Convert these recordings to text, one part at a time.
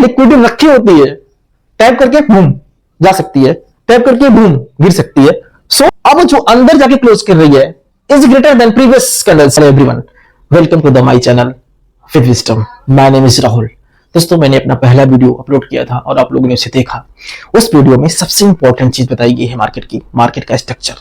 Liquidity रखी होती है, टैप करके बूम जा सकती है, टैप करके बूम गिर सकती है। सो अब जो अंदर जाके क्लोज कर रही है is greater than previous candles. Everyone, welcome to the my channel with wisdom. My name is Rahul. दोस्तों, मैंने अपना पहला वीडियो अपलोड किया था और आप लोगों ने उसे देखा। उस वीडियो में सबसे इंपॉर्टेंट चीज बताई गई है मार्केट की, मार्केट का स्ट्रक्चर।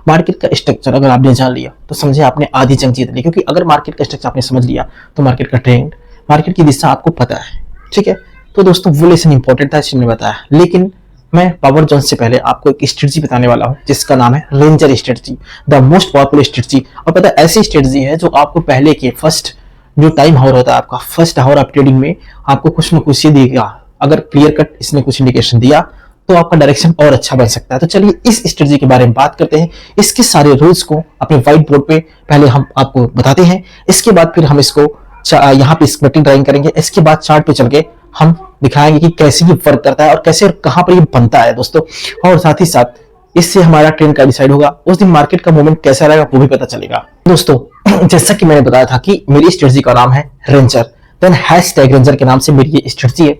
मार्केट का स्ट्रक्चर अगर आपने जान लिया तो समझे आपने आधी जंग जीत ली, क्योंकि अगर मार्केट का स्ट्रक्चर आपने समझ लिया तो मार्केट का ट्रेंड, मार्केट की दिशा आपको पता है। ठीक है, तो दोस्तों वो लेसन इंपॉर्टेंट था इसलिए मैंने बताया। लेकिन मैं पावर जोन से पहले आपको एक स्ट्रेटजी बताने वाला हूं जिसका नाम है ranger strategy, the most powerful strategy. और पता है ऐसी स्ट्रेटजी है जो आपको पहले के फर्स्ट जो टाइम हावर होता है आपका, फर्स्ट हावर ऑफ ट्रेडिंग में आपको कुछ न कुछ ये देगा। अगर क्लियर कट इसने कुछ इंडिकेशन दिया तो आपका डायरेक्शन और अच्छा बन सकता है। तो चलिए इस स्ट्रेटजी के बारे में बात करते हैं। इसके सारे रूल्स को अपने व्हाइट बोर्ड पे पहले हम आपको बताते हैं, इसके बाद फिर हम इसको यहाँ पे स्केटिंग ड्राइंग करेंगे। इसके बाद चार्ट पे चल के हम दिखाएंगे कि कैसे ये वर्क करता है और कैसे और कहां पर ये बनता है दोस्तों। और साथ ही साथ इससे हमारा ट्रेंड का डिसाइड होगा, उस दिन मार्केट का मूवमेंट कैसा रहेगा वो भी पता चलेगा। दोस्तों, जैसा कि मैंने बताया था कि मेरी स्ट्रेटजी का नाम है रेंजर, देन हैशटैग रेंजर के नाम से मेरी ये स्ट्रेटजी है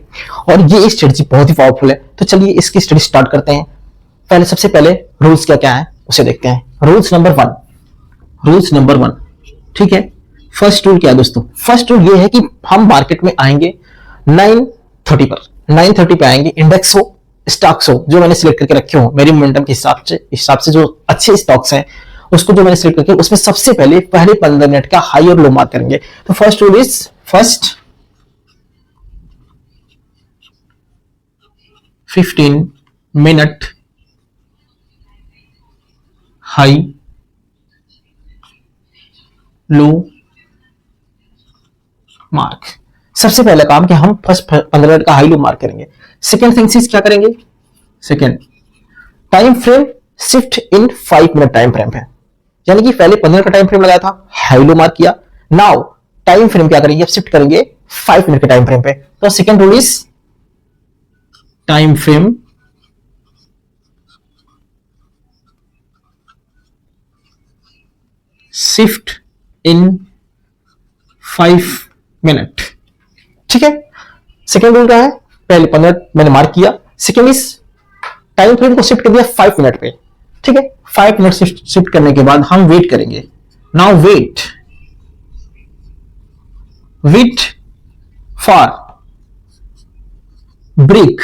और ये स्ट्रेटजी बहुत ही पावरफुल है। तो चलिए इसकी स्टडी स्टार्ट करते हैं। सबसे पहले रूल्स क्या क्या है उसे देखते हैं। रूल्स नंबर वन, ठीक है। फर्स्ट रूल क्या है दोस्तों? फर्स्ट रूल ये है कि हम मार्केट में आएंगे 9:30 पर, 9:30 पे आएंगे। इंडेक्स हो, स्टॉक्स हो, जो मैंने सिलेक्ट करके रखे हो मेरी मोमेंटम के हिसाब से जो अच्छे स्टॉक्स हैं उसको जो मैंने सिलेक्ट करके उसमें सबसे पहले 15 मिनट का हाई और लो मार्क करेंगे। तो first rule is first 15 minute high low mark. सबसे पहला काम कि हम फर्स्ट 15 मिनट का हाई लो मार्क करेंगे। सेकेंड थिंग क्या करेंगे? Second, time frame shift in 5 minute time frame है, यानी कि पहले 15 का टाइम फ्रेम लगाया था, हाई लो मार्क किया। नाउ टाइम फ्रेम क्या करेंगे? अब शिफ्ट करेंगे 5 मिनट के टाइम फ्रेम पे। तो second rule is time frame shift in 5 minute. ठीक है, सेकेंड रूल क्या है? पहले 15 मैंने मार्क किया, सेकेंड इज टाइम फ्रेम को शिफ्ट कर दिया 5 मिनट पे। ठीक है, 5 मिनट शिफ्ट करने के बाद हम वेट करेंगे। Now wait for break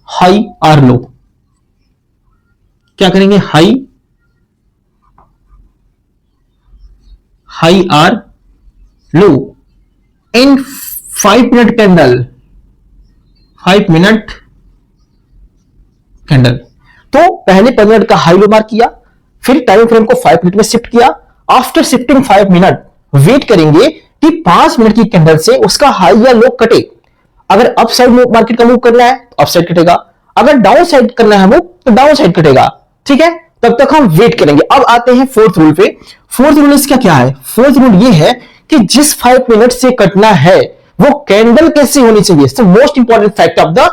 high और लो। क्या करेंगे? हाई और low in 5 minute candle, 5 minute candle. तो पहले 15 मिनट का हाई लो मार्क किया, फिर टाइम फ्रेम को 5 मिनट में शिफ्ट किया। आफ्टर शिफ्टिंग 5 मिनट वेट करेंगे कि 5 मिनट की कैंडल से उसका हाई या लो कटे। अगर अप साइड मार्केट का मूव करना है तो अप साइड कटेगा, अगर डाउन साइड करना है मूव तो डाउन साइड कटेगा। ठीक है, तब तक हम वेट करेंगे। अब आते हैं फोर्थ रूल पे। फोर्थ रूल इसका क्या है? फोर्थ रूल ये है कि जिस 5 मिनट से कटना है वो कैंडल कैसी होनी चाहिए। Most important fact of the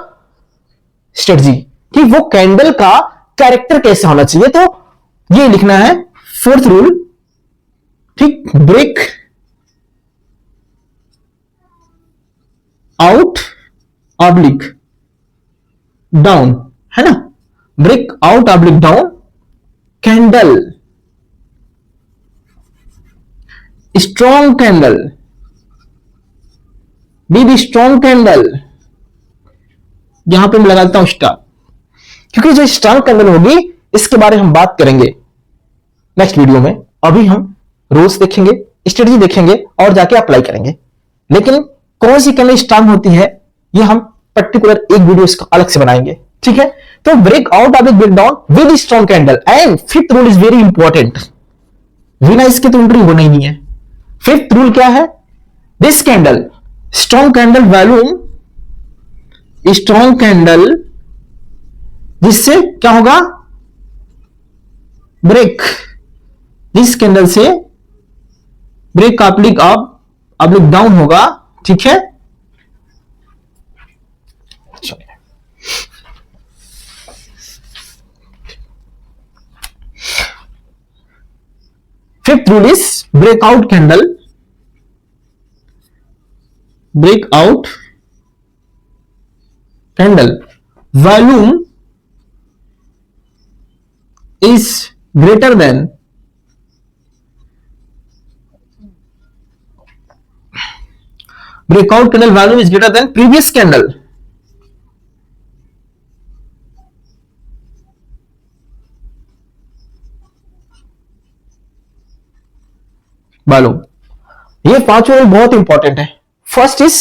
strategy कि वो कैंडल का कैरेक्टर कैसा होना चाहिए। तो ये लिखना है फोर्थ रूल, ठीक। ब्रेक आउट ऑब्लिक डाउन, है ना? Break out oblique down candle, strong candle, be strong candle. यहां पे मैं लगाता हूं स्टार, क्योंकि जो स्ट्रॉन्ग कैंडल होगी इसके बारे में हम बात करेंगे नेक्स्ट वीडियो में। अभी हम रूल्स देखेंगे, स्ट्रेटजी देखेंगे और जाके अप्लाई करेंगे। लेकिन कौन सी कैंडल स्ट्रॉन्ग होती है ये हम पर्टिकुलर एक वीडियो इसका अलग से बनाएंगे। ठीक है, तो break out of break down with strong candle. And fifth rule is very important, बिना इसके तो एंट्री होना ही नहीं है। फिफ्थ रूल क्या है? This candle strong candle volume, strong candle जिससे क्या होगा? ब्रेक, जिस कैंडल से ब्रेक ऑब्लिक डाउन होगा। ठीक है, fifth rule is breakout candle breakout candle volume is greater than breakout candle volume is greater than previous candle. volume, ये पांचों रूल बहुत इंपॉर्टेंट है. First is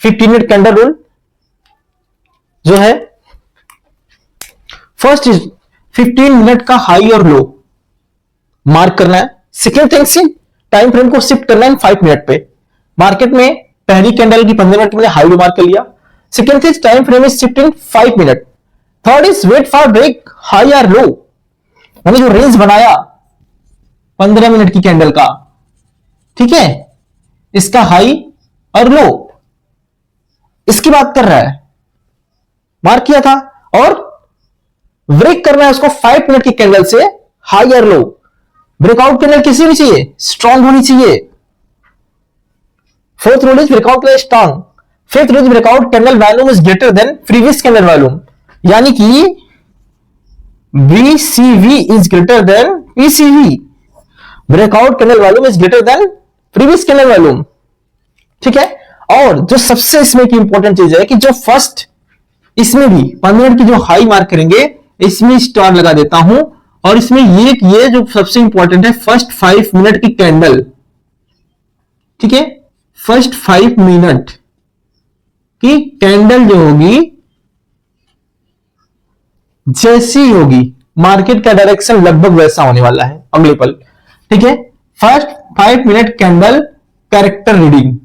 15 minute candle rule जो है, फर्स्ट इज 15 मिनट का हाई और लो mark करना है. सेकेंड थिंग से टाइम फ्रेम को शिफ्ट करना है 5 मिनट पे. मार्केट में पहली कैंडल की 15 मिनट में हाई लो मार्क कर लिया. Second thing time frame is shift in 5 minute. Third is wait for break high और लो. मैंने जो रेंज बनाया 15 मिनट की कैंडल का, ठीक है, इसका हाई और लो इसकी बात कर रहा है, मार्क किया था. और ब्रेक करना है उसको 5 मिनट की कैंडल से हाई और लो. ब्रेकआउट कैंडल किसी भी चाहिए, स्ट्रांग होनी चाहिए. Fourth rule is breakout candle strong. Fifth rule is breakout candle volume is greater than previous candle volume, यानी कि BCV is greater then PCV. Breakout candle volume is greater than previous candle volume, ठीक है. और जो सबसे इसमें की important चीज है कि जो फर्स्ट इसमें भी 15 मिनट की जो हाई मार्क करेंगे इसमें स्टार लगा देता हूं. और इसमें ये जो सबसे इंपॉर्टेंट है फर्स्ट 5 मिनट की कैंडल, ठीक है, फर्स्ट 5 मिनट की कैंडल जो होगी जैसी होगी मार्केट का डायरेक्शन लगभग वैसा होने वाला है अगले पल, ठीक है. First 5 minute candle character reading,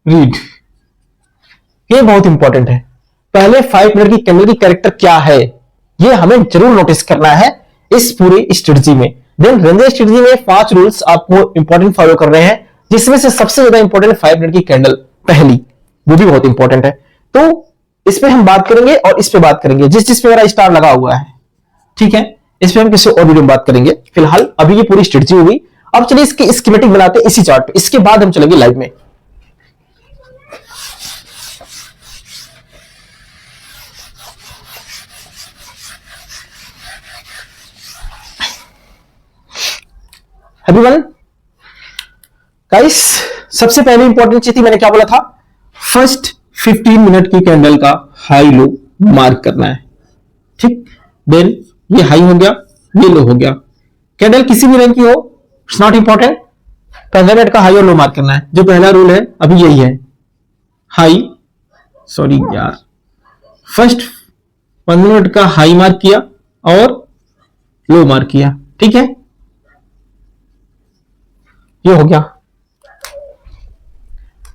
read, ये बहुत इंपॉर्टेंट है. पहले 5 मिनट की कैंडल की कैरेक्टर क्या है ये हमें जरूर नोटिस करना है इस पूरी स्ट्रेटजी में. देन रेंजर स्ट्रेटजी में 5 रूल्स आपको इंपॉर्टेंट फॉलो कर रहे हैं, जिसमें से सबसे ज्यादा इंपॉर्टेंट 5 मिनट की कैंडल पहली, वो भी बहुत इंपॉर्टेंट है. तो इस पे हम बात करेंगे और इस पे बात करेंगे जिस पे मेरा स्टार लगा हुआ है, ठीक है. इस पे हम किसी और वीडियो में बात करेंगे. फिलहाल अभी ये पूरी स्ट्रेटजी हो गई. अब चलिए इसकी स्कीमेटिक बनाते हैं इसी चार्ट पे, इसके बाद हम चलेंगे लाइव में. एवरीवन गाइस, सबसे पहले इंपॉर्टेंट चीज थी, मैंने क्या बोला था, फर्स्ट 15 मिनट की कैंडल का हाई लो मार्क करना है, ठीक. देन ये हाई हो गया, ये लो हो गया. कैंडल किसी भी रंग की हो, इट्स नॉट इंपॉर्टेंट, 15 मिनट का हाई और लो मार्क करना है. जो पहला रूल है अभी यही है, हाई, सॉरी यार, फर्स्ट 15 मिनट का हाई मार्क किया और लो मार्क किया, ठीक है. ये हो गया.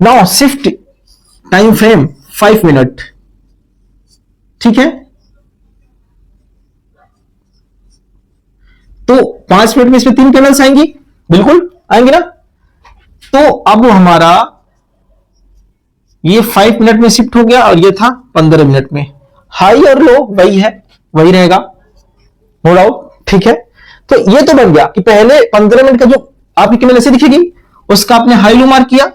Now shift time frame 5 minute, ठीक है. तो 5 मिनट में इसमें 3 कैंडल्स आएंगी, बिल्कुल आएंगे ना. तो अब हमारा ये 5 मिनट में शिफ्ट हो गया और ये था 15 मिनट में. हाई और लो वही है, वही रहेगा, नो डाउट, ठीक है. तो ये तो बन गया कि पहले 15 मिनट का जो आपकी कैंडल ऐसे दिखेगी उसका आपने हाई लो मार्क किया,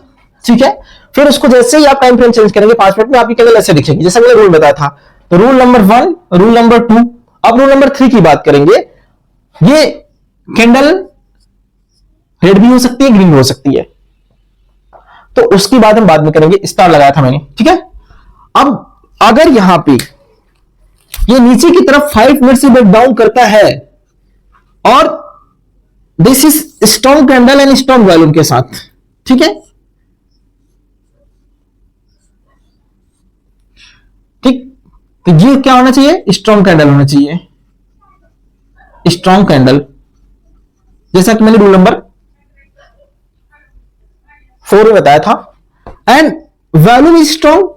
ठीक है. फिर उसको जैसे ही आप टाइम फ्रेम चेंज करेंगे 5 मिनट में आपकी कैंडल ऐसे दिखेगी, जैसा मैंने रूल बताया था. तो रूल नंबर 1, रूल नंबर 2, अब रूल नंबर 3 की बात करेंगे. ये कैंडल रेड भी हो सकती है, ग्रीन भी हो सकती है, तो उसकी बात हम बाद में करेंगे. स्टार लगाया था मैंने, ठीक है. अब अगर यहां पे ये नीचे की तरफ 5 मिनट से ब्रेक डाउन करता है और this is strong candle and strong volume के साथ, ठीक है, ठीक. तो ये क्या होना चाहिए, स्ट्रॉन्ग कैंडल होना चाहिए, स्ट्रॉन्ग कैंडल, जैसा कि मैंने रूल नंबर 4 में बताया था. एंड वॉल्यूम इज स्ट्रॉन्ग,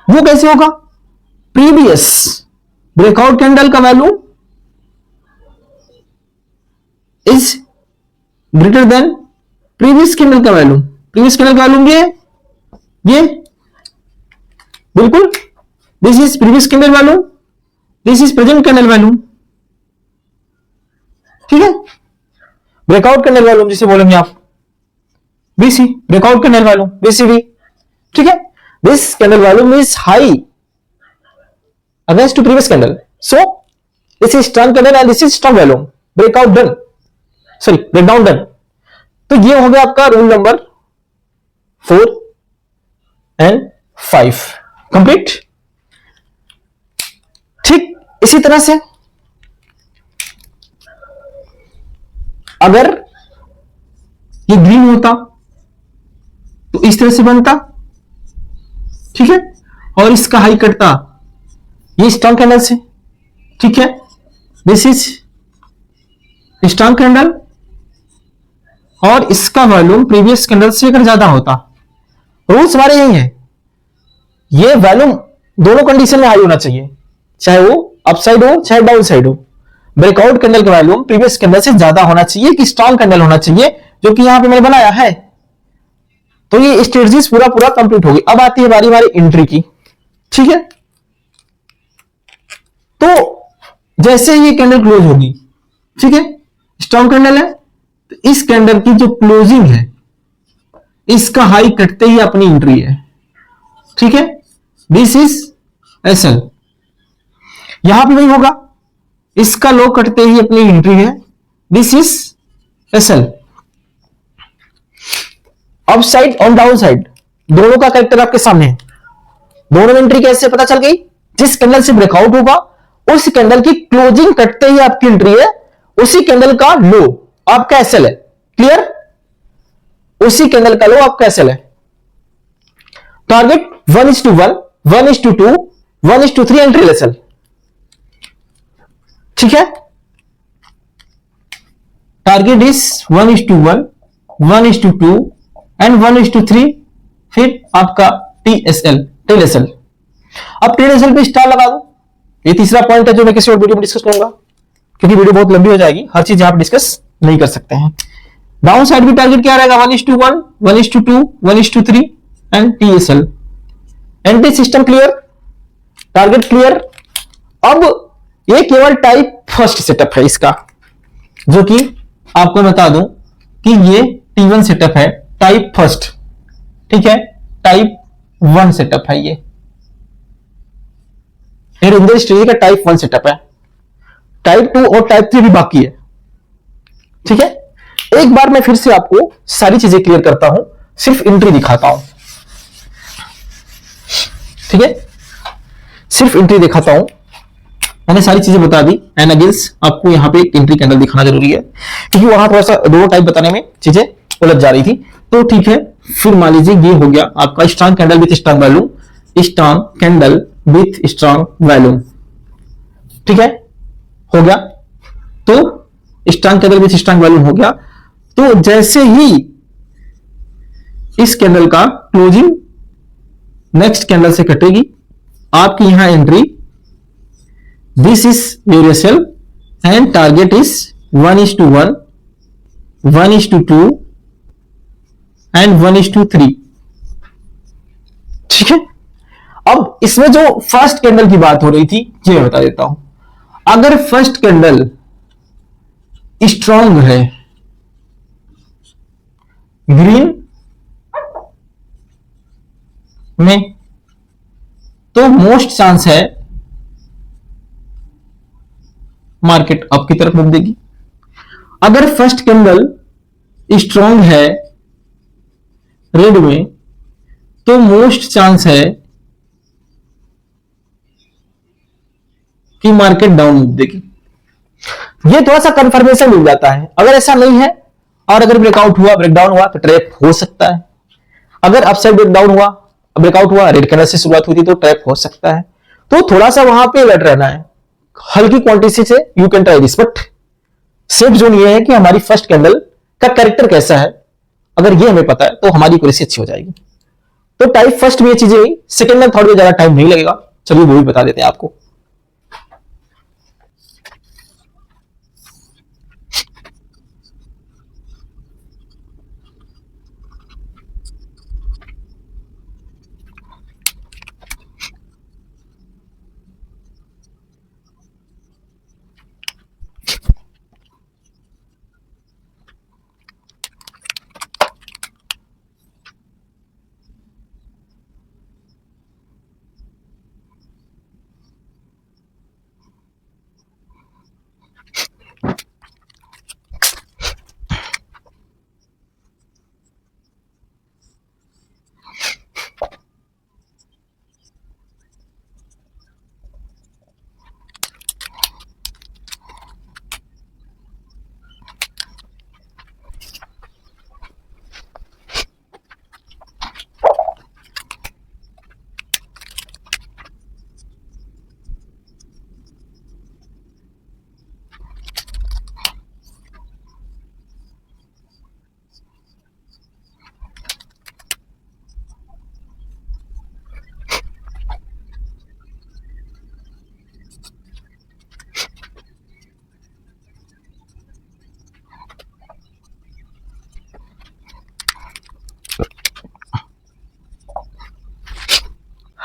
वो कैसे होगा, प्रीवियस ब्रेकआउट कैंडल का value is greater than previous candle का वैल्यू. प्रीवियस कैंडल का वैल्यू ये बिल्कुल, this is previous candle value, this is present candle value, ठीक है। ब्रेकआउट कैंडल वॉल्यूम जिसे बोलेंगे आप BC, breakout candle volume BCD, ठीक है। This candle volume is high against to previous candle, so this is strong candle and this is strong volume, breakout done, sorry breakdown done. तो ये हो गया आपका रूल नंबर 4 एंड 5 कंप्लीट। ठीक इसी तरह से अगर ये ग्रीन होता तो इस तरह से बनता, ठीक है, और इसका हाई कटता ये स्ट्रॉन्ग कैंडल से, ठीक है। दिस इज स्ट्रॉन्ग कैंडल और इसका वॉल्यूम प्रीवियस कैंडल से अगर ज्यादा होता, रूल्स हमारे यही है, ये वॉल्यूम दोनों कंडीशन में हाई होना चाहिए, चाहे वो अपसाइड हो चाहे डाउन साइड हो। ब्रेकआउट कैंडल का वॉल्यूम प्रीवियस कैंडल से ज्यादा होना चाहिए कि स्ट्रॉन्ग कैंडल होना चाहिए, जो कि यहां पे मैंने बनाया है। तो ये स्ट्रेटजीज पूरा पूरा कंप्लीट होगी। अब आती है बारी हमारी एंट्री की, ठीक है। तो जैसे ये कैंडल क्लोज होगी, ठीक है, स्ट्रॉन्ग कैंडल है, तो इस कैंडल की जो क्लोजिंग है इसका हाई कटते ही अपनी एंट्री है, ठीक है। दिस इज एसएल, यहां पे वही होगा, इसका लो कटते ही अपनी एंट्री है, this is SL. Up side और डाउन साइड दोनों का कैरेक्टर आपके सामने है। दोनों में एंट्री कैसे पता चल गई, जिस कैंडल से ब्रेकआउट होगा उस कैंडल की क्लोजिंग कटते ही आपकी एंट्री है, उसी कैंडल का लो आपका एसएल है, क्लियर। उसी कैंडल का लो आपका एसएल है। टारगेट 1:1, 1:2, 1:3 एंट्री एसएल, ठीक है। टारगेट इज 1:1, 1:2 एंड 1:3, फिर आपका टीएसएल, टेल एसएल। अब टेल एसएल पे स्टार लगा दो। ये तीसरा पॉइंट है जो मैं किसी और वीडियो में डिस्कस करूंगा, क्योंकि वीडियो बहुत लंबी हो जाएगी, हर चीज यहां पर डिस्कस नहीं कर सकते हैं। डाउन साइड भी टारगेट क्या रहेगा, 1:1, 1:2, 1:3 and TSL. Anti system clear, target clear. अब ये केवल टाइप फर्स्ट सेटअप है इसका, जो कि आपको बता दूं कि ये T1 सेटअप है, टाइप फर्स्ट, ठीक है। टाइप 1 सेटअप है ये रेंजर स्ट्रेटजी का टाइप 1 सेटअप है। टाइप 2 और टाइप 3 भी बाकी है, ठीक है। एक बार मैं फिर से आपको सारी चीजें क्लियर करता हूं, सिर्फ एंट्री दिखाता हूं, ठीक है। सिर्फ एंट्री दिखाता हूं, मैंने सारी चीजें बता दी एंड अगेंस्ट आपको यहां पे एंट्री कैंडल दिखाना जरूरी है, क्योंकि वहां थोड़ा सा दो टाइप बताने में चीजें उलझ जा रही थी। तो ठीक है, फिर मान लीजिए ये हो गया आपका strong candle with strong volume, strong candle with strong volume, ठीक है, हो गया। तो strong candle with strong volume हो गया। तो जैसे ही इस कैंडल का क्लोजिंग नेक्स्ट कैंडल से कटेगी, आपकी यहां entry, this is your SL and target is 1:1, 1:2 एंड 1:3, ठीक है। अब इसमें जो फर्स्ट कैंडल की बात हो रही थी ये मैं बता देता हूं। अगर फर्स्ट कैंडल स्ट्रॉन्ग है ग्रीन में, तो मोस्ट चांस है मार्केट अप की तरफ मुड़ देगी। अगर फर्स्ट कैंडल स्ट्रॉन्ग है रेड में, तो मोस्ट चांस है कि मार्केट डाउन मुड़ देगी। ये थोड़ा सा कंफर्मेशन मिल जाता है। अगर ऐसा नहीं है और अगर ब्रेकआउट हुआ, ब्रेकडाउन हुआ, तो ट्रैप हो सकता है। अगर अपसाइड ब्रेकडाउन हुआ, ब्रेकआउट हुआ, रेड कैंडल से शुरुआत हुई थी, तो ट्रैप हो सकता है। तो थोड़ा सा वहां पे अलर्ट रहना है। हल्की क्वांटिटी से you can try this, but safe zone ये है कि हमारी फर्स्ट कैंडल का कैरेक्टर कैसा है, अगर ये हमें पता है तो हमारी एक्यूरेसी अच्छी हो जाएगी। तो टाइप फर्स्ट में ये चीजें हुई, सेकंड में थर्ड में ज्यादा टाइम नहीं लगेगा। चलिए वो भी बता देते हैं आपको।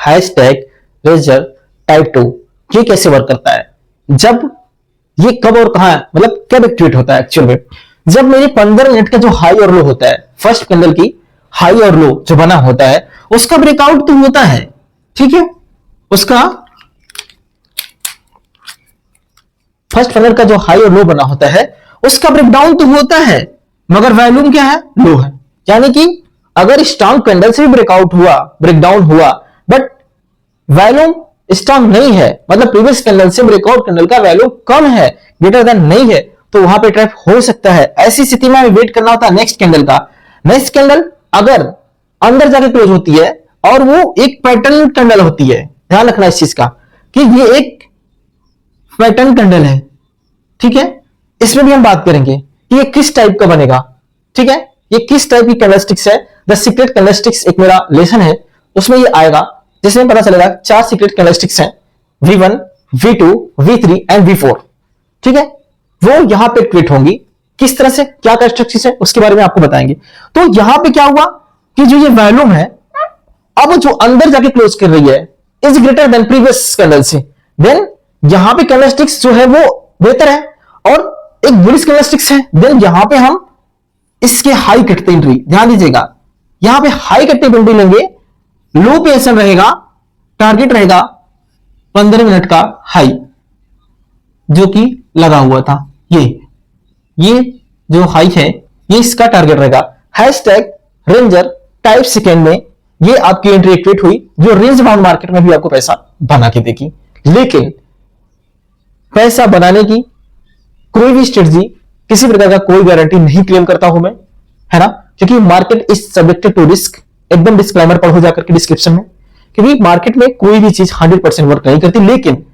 Hashtag razor type 2। ये कैसे वर्क करता है, जब ये कब और कहां मतलब कब एक्टिवेट होता है एक्चुअल में, जब मेरे 15 मिनट का जो हाई और लो होता है, फर्स्ट कैंडल की हाई और लो जो बना होता है उसका ब्रेकआउट तो होता है, ठीक है, उसका फर्स्ट कैंडल का जो हाई और लो बना होता है उसका ब्रेकडाउन तो होता है, मगर वॉल्यूम क्या है, लो है। यानी कि अगर स्ट्रॉन्ग कैंडल से भी ब्रेकआउट हुआ, ब्रेकडाउन हुआ, बट वॉल्यूम स्ट्रॉन्ग नहीं है, मतलब प्रीवियस कैंडल से ब्रेकआउट कैंडल का वैल्यू कम है, ग्रेटर देन नहीं है, तो वहां पे ट्रैप हो सकता है। ऐसी स्थिति में हमें वेट करना होता है नेक्स्ट कैंडल का। नेक्स्ट कैंडल अगर अंदर जाके क्लोज होती है और वो एक पैटर्न कैंडल होती है, ध्यान रखना इस चीज का कि ये एक पैटर्न कैंडल है, ठीक है। इसमें भी हम बात करेंगे कि ये किस टाइप का बनेगा, ठीक है, ये किस टाइप की कैंडलस्टिक्स है। द सीक्रेट कैंडलस्टिक्स एक मेरा लेसन है, उसमें ये आएगा, जिसमें पता चलेगा 4 सीक्रेट कैंडलस्टिक्स हैं, V1, V2, V3 and V4, ठीक है। वो यहां पे क्रिएट होंगी, किस तरह से, क्या कैरेक्टरिस्टिक्स है उसके बारे में आपको बताएंगे। तो यहां पे क्या हुआ कि जो ये वॉल्यूम है अब जो अंदर जाके क्लोज कर रही है is greater than previous candle से, देन यहां पे कैंडलस्टिक्स जो है वो बेहतर है और एक बुलिश कैंडलस्टिक्स है, देन यहां पे हम इसके हाई कटते एंट्री, ध्यान दीजिएगा, यहां पे हाई कटते एंट्री लेंगे, लो पे ऐसा रहेगा, टारगेट रहेगा 15 मिनट का हाई जो कि लगा हुआ था, ये जो हाई है ये इसका टारगेट रहेगा। हैशटैग रेंजर टाइप सेकेंड में ये आपकी एंट्री एक्टिवेट हुई, जो रेंज बाउंड मार्केट में भी आपको पैसा बना के देगी। लेकिन पैसा बनाने की कोई भी स्ट्रेटजी, किसी प्रकार का कोई गारंटी नहीं क्लेम करता हूं मैं, है ना, क्योंकि market is subjected to risk. एकदम डिस्क्लेमर पढ़ो जाकर के डिस्क्रिप्शन में, क्योंकि मार्केट में कोई भी चीज 100% वर्क नहीं करती, लेकिन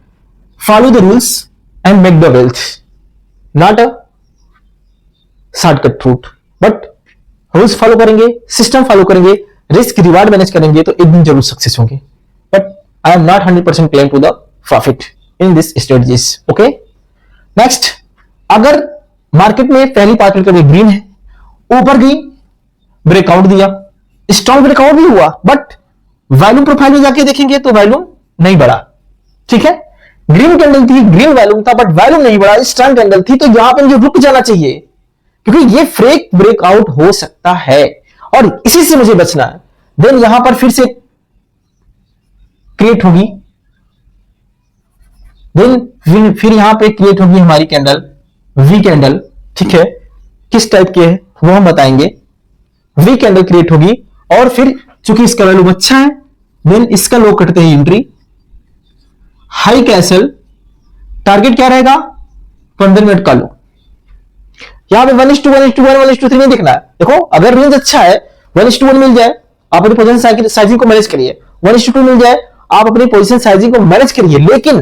follow the rules and make the wealth, not a shortcut route, but rules follow करेंगे, सिस्टम फॉलो करेंगे, रिस्क रिवार्ड मैनेज करेंगे तो एक दिन जरूर सक्सेस होंगे। But I am not 100% claim to the profit in this strategies. Okay, next, अगर मार्केट में पहली पार्ट कभी ग्रीन है, ऊपर गई, ब्रेकआउट दिया, स्ट्रॉन्ग ब्रेकआउट भी हुआ, बट वॉल्यूम प्रोफाइल में जाके देखेंगे तो वॉल्यूम नहीं बढ़ा, ठीक है। ग्रीन कैंडल थी, ग्रीन वॉल्यूम था, बट वॉल्यूम नहीं बढ़ा, स्ट्रॉन्ग कैंडल थी, तो यहां पर मुझे रुक जाना चाहिए, क्योंकि ये फ्रेक ब्रेकआउट हो सकता है और इसी से मुझे बचना है। देन यहां पर फिर से क्रिएट होगी, देन फिर यहां पे क्रिएट होगी हमारी कैंडल वी कैंडल, ठीक है, किस टाइप की है वो हम बताएंगे। वी कैंडल क्रिएट होगी और फिर चूंकि इसका वैल्यू अच्छा है, देन इसका लो कटते ही एंट्री, हाई कैंसल, टारगेट क्या रहेगा 15 मिनट का लो। यहां पे 1:1:1 1:3 नहीं दिखना है, देखो अगर रेंज अच्छा है 1:1 मिल जाए, आप अपनी पोजीशन साइजिंग को मैनेज करिए, 1:2 मिल जाए, आप अपनी पोजीशन साइजिंग को मैनेज करिए, लेकिन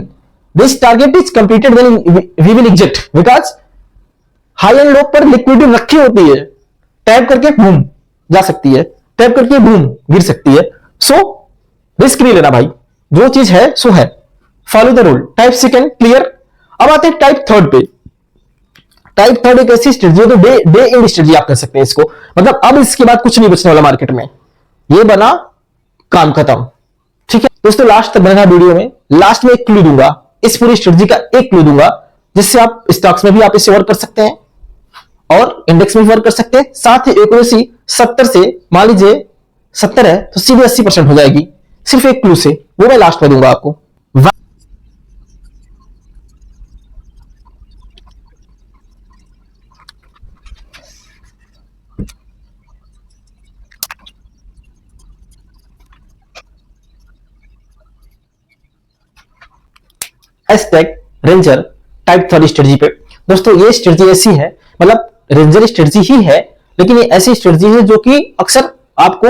this target is completed then we will exit, because high and low पर लिक्विडिटी रखी होती है, टैप करके बूम जा सकती है, टैप करके बूम गिर सकती है, सो रिस्क नहीं लेना भाई, जो चीज है सो है, follow the rule. Type second clear. अब आते हैं टाइप थर्ड पे। टाइप थर्ड एक ऐसी स्ट्रेटजी है तो डे इन स्ट्रेटजी आप कर सकते हैं इसको, मतलब अब इसके बाद कुछ नहीं बचने वाला मार्केट में, ये बना काम खत्म, ठीक है दोस्तों। लास्ट तक बना वीडियो में, लास्ट में एक क्लू दूंगा, इस पूरी स्ट्रेटजी का एक क्लू दूंगा, जिससे आप स्टॉक्स में भी आप इससे वर्क कर सकते हैं और इंडेक्स में भी वर्क कर सकते हैं। साथ ही एक्यूरेसी 70 से, मान लीजिए 70 है तो सीधे 80% हो जाएगी, सिर्फ एक क्लू से, वो मैं लास्ट में दूंगा आपको। Hashtag ranger type third strategy पे दोस्तों, ये स्ट्रेटजी ऐसी है, मतलब रेंजर स्ट्रेटजी ही है, लेकिन ये ऐसी स्ट्रेटजी है जो कि अक्सर आपको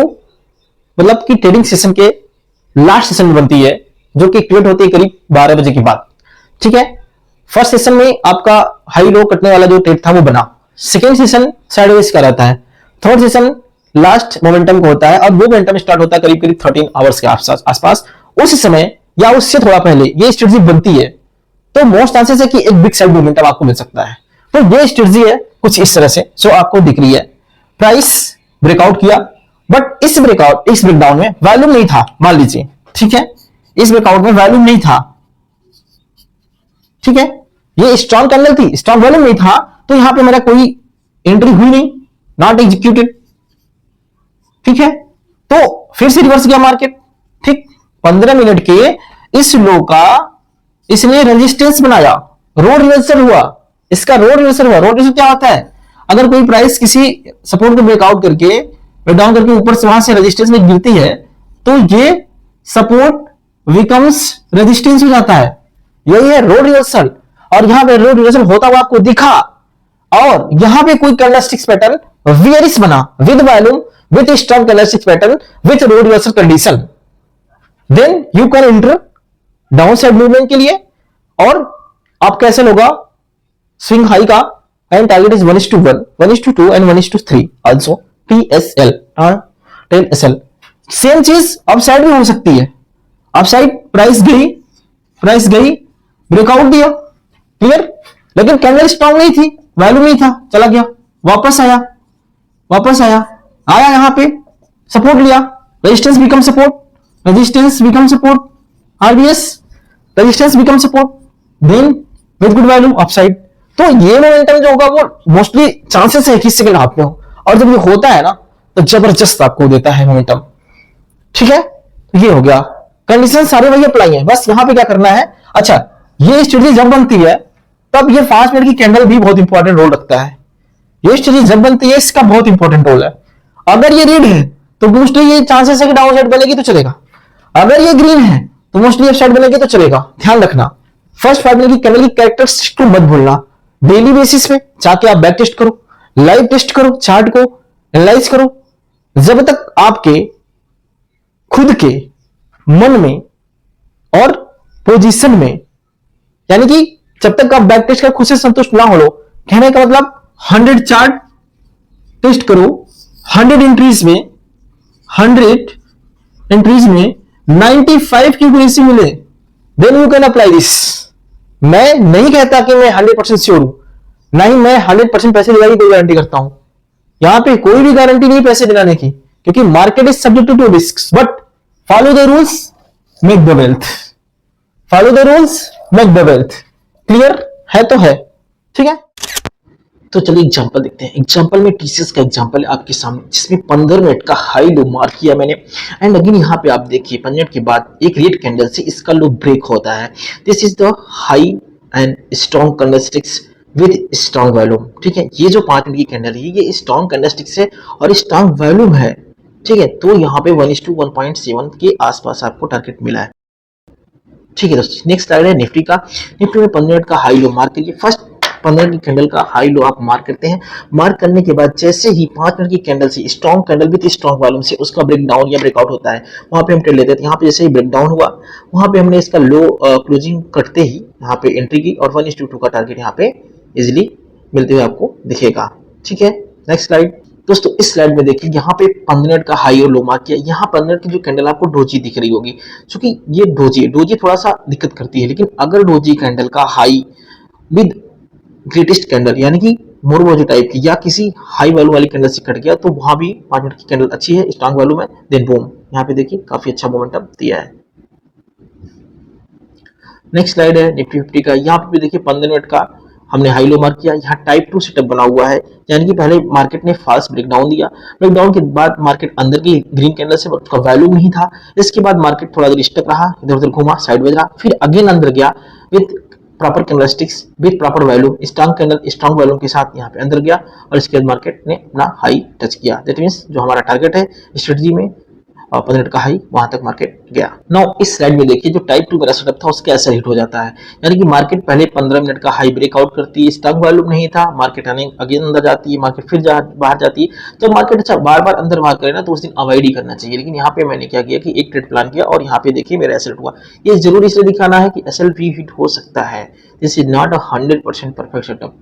मतलब कि ट्रेडिंग सेशन के लास्ट सेशन में बनती है, जो कि क्रिएट होती है करीब 12 बजे के बाद, ठीक है। फर्स्ट सेशन में आपका हाई लो कटने वाला जो ट्रेड था वो बना, सेकेंड सेशन साइडवेज का रहता है, थर्ड सेशन लास्ट मोमेंटम को होता है और वो मोमेंटम स्टार्ट होता है करीब करीब 13 आवर्स के आसपास। उस समय या उससे थोड़ा पहले ये स्ट्रेटजी बनती है, तो मोस्ट चांसेस है कि एक बिग साइड मोमेंटम आपको मिल सकता है। तो ये स्ट्रेटजी है कुछ इस तरह से, सो आपको दिख रही है, प्राइस ब्रेकआउट किया, बट इस ब्रेकडाउन में वॉल्यूम नहीं था, मान लीजिए ठीक है, इस ब्रेकआउट में वॉल्यूम नहीं था, ठीक है, ये स्ट्रॉन्ग कैंडल थी, स्ट्रॉन्ग वॉल्यूम नहीं था, तो यहां पे मेरा कोई एंट्री हुई नहीं, नॉट एग्जीक्यूटेड, ठीक है। तो फिर से रिवर्स गया मार्केट, ठीक, 15 मिनट के इस लो का इसने रेजिस्टेंस बनाया, रोड रिवर्सल हुआ, इसका रोड रिवर्सल हुआ। रोड रिवर्सल क्या होता है, अगर कोई प्राइस किसी सपोर्ट को ब्रेकआउट करके डाउन करके ऊपर से वहां से रेजिस्टेंस में गिरती है, तो ये सपोर्ट बिकम्स रेजिस्टेंस हो जाता है, यही है रोड रिवर्सल। और यहां पे रोड रिवर्सल होता हुआ आपको दिखा, और यहां पे कोई कैंडलस्टिक्स पैटर्न वेरिस बना with volume, with strong candlesticks pattern, with road reversal condition, then you can enter down side movement के लिए। और आप कैसे होगा स्विंग हाई का, एंड टारगेट इज 1:1, 1:2 एंड 1:3 आल्सो TSL, TSL। सेम चीज अप साइड भी हो सकती है, अप साइड प्राइस गई ब्रेकआउट दिया, क्लियर, लेकिन कैंडल स्ट्रॉन्ग नहीं थी, वैल्यू नहीं था, चला गया, वापस आया यहां पे सपोर्ट लिया, resistance become support, RBS resistance become support, then with good value upside. तो ये मोमेंटम जो होगा वो मोस्टली चांसेस है 21 सेकंड हाफ में हो, और जब ये होता है ना तो जबरदस्त आपको देता है मोमेंटम, ठीक है। ये हो गया, कंडीशन सारे वही अप्लाई है, बस यहां पे क्या करना है। अच्छा, ये स्ट्रेटजी जब बनती है तब ये 5 मिनट की कैंडल भी बहुत इंपॉर्टेंट रोल रखता है, ये स्ट्रेटजी जब बनती है इसका बहुत इंपॉर्टेंट रोल है। अगर ये रेड है तो मोस्टली ये चांसेस है कि डाउन साइड बनेगी तो चलेगा, अगर ये ग्रीन है तो मोस्टली अप साइड बनेगी तो चलेगा। ध्यान रखना, फर्स्ट 5 मिनट की कैंडल की कैरेक्टरिस्टिक्स को मत भूलना, डेली बेसिस पे जाके आप बैक टेस्ट करो, लाइव टेस्ट करो, चार्ट को एनालाइज करो, जब तक आपके खुद के मन में और पोजीशन में, यानी कि जब तक आप बैक टेस्ट कर खुद से संतुष्ट ना हो लो, कहने का मतलब 100 चार्ट टेस्ट करो, 100 एंट्रीज में 95 की एक्यूरेसी मिले, then you can apply this. मैं नहीं कहता कि मैं 100% श्योर हूं, नहीं मैं 100% पैसे दिलाने की गारंटी करता हूं, यहां पे कोई भी गारंटी नहीं पैसे दिलाने की, क्योंकि market is subject to risk, but follow the rules make the wealth, follow the rules make the wealth. Clear है तो है, ठीक है। तो चलिए एग्जांपल देखते हैं। एग्जांपल में टीसीएस का एग्जांपल है आपके सामने, जिसमें 15 मिनट का हाई लो मार्क किया मैंने, एंड अगेन यहाँ पे आप देखिए 15 मिनट के बाद एक रेड कैंडल से इसका लो ब्रेक होता है। This is the high and strong candlesticks with strong volume, ठीक है। ये जो 5 मिनट की कैंडल है ये स्ट्रॉन्ग कैंडलस्टिक्स है और स्ट्रॉन्ग वॉल्यूम है, ठीक है। तो यहाँ पे 1:1.7 के आसपास आपको टारगेट मिला है, ठीक है दोस्तों। नेक्स्ट स्लाइड है निफ्टी का। निफ्टी में 15 मिनट का हाई लो मार्क करिए। फर्स्ट 15 मिनट की कैंडल का हाई लो आप मार्क करते हैं। मार्क करने के बाद जैसे ही 5 मिनट की कैंडल से strong candle with strong volume से उसका ब्रेक डाउन या ब्रेकआउट होता है, वहां पे हम ट्रेड लेते हैं। यहाँ पे जैसे ही ब्रेक डाउन हुआ, वहां पे हमने इसका लो क्लोजिंग करते ही यहाँ पे एंट्री की, और 1:2 का टारगेट यहाँ पे इजिली मिलते हुए आपको दिखेगा, ठीक है। नेक्स्ट स्लाइड दोस्तों, इस स्लाइड में देखिए यहाँ पे 15 मिनट का हाई और लो मार्क किया। यहाँ 15 मिनट की जो कैंडल आपको डोजी दिख रही होगी, क्योंकि ये डोजी थोड़ा सा दिक्कत करती है, लेकिन अगर डोजी कैंडल का हाई विद ग्रेटेस्ट कैंडल यानी कि मोरमोजी टाइप की या किसी हाई वैल्यू वाली कैंडल से कट गया, तो वहां भी 5 मिनट की कैंडल अच्छी है, स्ट्रॉन्ग वैल्यू में, देन बूम यहाँ पे देखिए काफी अच्छा मोमेंटम दिया है। नेक्स्ट स्लाइड है निफ्टी 50 का। यहाँ पे भी देखिए 15 मिनट का हमने हाई लो मार्क किया। यहाँ टाइप 2 सेटअप बना हुआ है, यानी कि पहले मार्केट ने फास्ट ब्रेकडाउन दिया, ब्रेकडाउन के बाद मार्केट अंदर की ग्रीन कैंडल से उसका वैल्यू नहीं था। इसके बाद मार्केट थोड़ा देर स्टक रहा, इधर उधर घूमा, साइडवेज रहा, फिर अगेन अंदर गया with proper candlesticks with proper value, strong candle strong value के साथ यहाँ पे अंदर गया, और इसके बाद मार्केट ने अपना हाई टच किया। दैट मींस जो हमारा टारगेट है स्ट्रेटजी में 15 मिनट का हाई, वहां तक मार्केट गया। नाउ इस स्लाइड में देखिए जो टाइप 2 मेरा सेटअप था उसके ऐसा हिट हो जाता है, यानी कि मार्केट पहले 15 मिनट का हाई ब्रेकआउट करती है, स्ट्रॉन्ग वॉल्यूम नहीं था, मार्केट अगेन अंदर जाती है, मार्केट फिर बाहर जाती है। तो मार्केट अच्छा बार बार अंदर बाहर करे ना, तो उस दिन अवॉइड ही करना चाहिए। लेकिन यहाँ पे मैंने क्या किया कि एक ट्रेड प्लान किया, और यहाँ पे देखिए मेरा एसएल हुआ। ये जरूर इसलिए दिखाना है कि एसएल भी हिट हो सकता है, this is not a 100% perfect setup,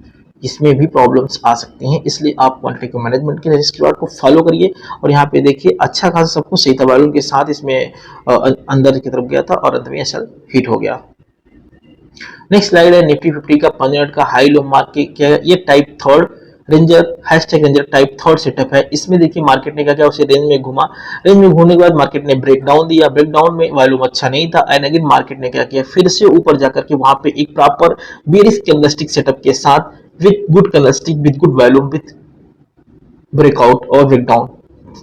इसमें भी प्रॉब्लम्स आ सकती हैं, इसलिए आप क्वांटिटी को मैनेजमेंट के रिस्क रिवार्ड को फॉलो करिए। और यहाँ पे देखिए अच्छा खासा सब कुछ सही था, वॉल्यूम के साथ इसमें अंदर की तरफ गया था और अंत में एसएल हिट हो गया। नेक्स्ट स्लाइड है निफ्टी 50 का 15 मिनट का हाई लो मार्क किया, ये type 3 ranger hashtag ranger type third setup है। इसमें देखिए मार्केट ने क्या किया, उसे रेंज में घुमा, रेंज में घूमने के बाद मार्केट ने ब्रेक डाउन दिया, ब्रेक डाउन में वॉल्यूम अच्छा नहीं था एंड अगेन मार्केट ने क्या किया, फिर से ऊपर जाकर के वहां पे एक प्रॉपर बेरिश कैंडलस्टिक सेटअप के साथ with good candlestick with good volume with breakout और ब्रेकडाउन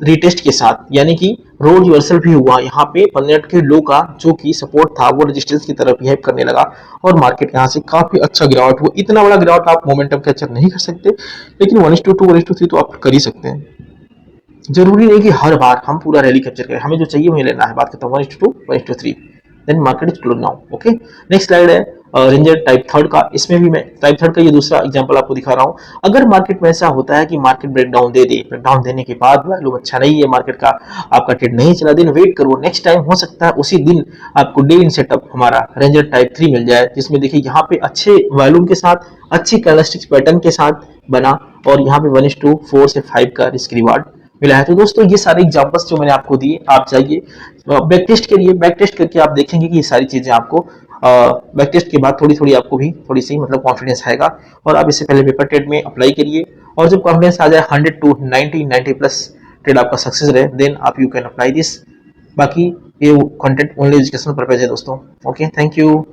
रिटेस्ट के साथ, यानी कि रोल रिवर्सल भी हुआ यहाँ पे 1 मिनट के लो का जो कि सपोर्ट था वो रेजिस्टेंस की तरफ बिहेव करने लगा और मार्केट यहाँ से काफी अच्छा गिरावट हुआ। इतना बड़ा गिरावट आप मोमेंटम कैप्चर नहीं कर सकते, लेकिन 1:2 1:3 तो आप कर ही सकते हैं। जरूरी नहीं कि हर बार हम पूरा रैली कैप्चर करें, हमें जो चाहिए वही लेना है। बात करता हूँ 1:2 1:3, then market is close now. Okay, next slide है रेंजर टाइप थर्ड का। इसमें भी मैं टाइप थर्ड का ये दूसरा एग्जांपल आपको दिखा रहा हूँ। अगर मार्केट में ऐसा होता है कि मार्केट ब्रेकडाउन दे दे, ब्रेकडाउन देने के बाद वैल्यूम अच्छा नहीं है मार्केट का, आपका ट्रेड नहीं चला, दिन वेट करो, नेक्स्ट टाइम हो सकता है उसी दिन आपको डे इन सेटअप हमारा रेंजर टाइप 3 मिल जाए, जिसमें देखिए यहाँ पे अच्छे वैल्यूम के साथ अच्छी कैंडलस्टिक्स पैटर्न के साथ बना और यहाँ पे 1:4 से 5 का रिस्क रिवार्ड मिला है। तो दोस्तों ये सारे एग्जांपल्स जो मैंने आपको दिए, आप जाइए बैक टेस्ट करिए, बैक टेस्ट करके आप देखेंगे कि ये सारी चीजें आपको बैक टेस्ट के बाद थोड़ी थोड़ी आपको भी थोड़ी सी मतलब कॉन्फिडेंस आएगा और आप इससे पहले पेपर ट्रेड में अप्लाई करिए और जब कॉन्फिडेंस आ जाए 100 to 90 प्लस ट्रेड आपका सक्सेस रहे, देन आप यू कैन अप्लाई दिस। बाकी ये कंटेंट ओनली एजुकेशनल पर्पज है दोस्तों। Okay, thank you.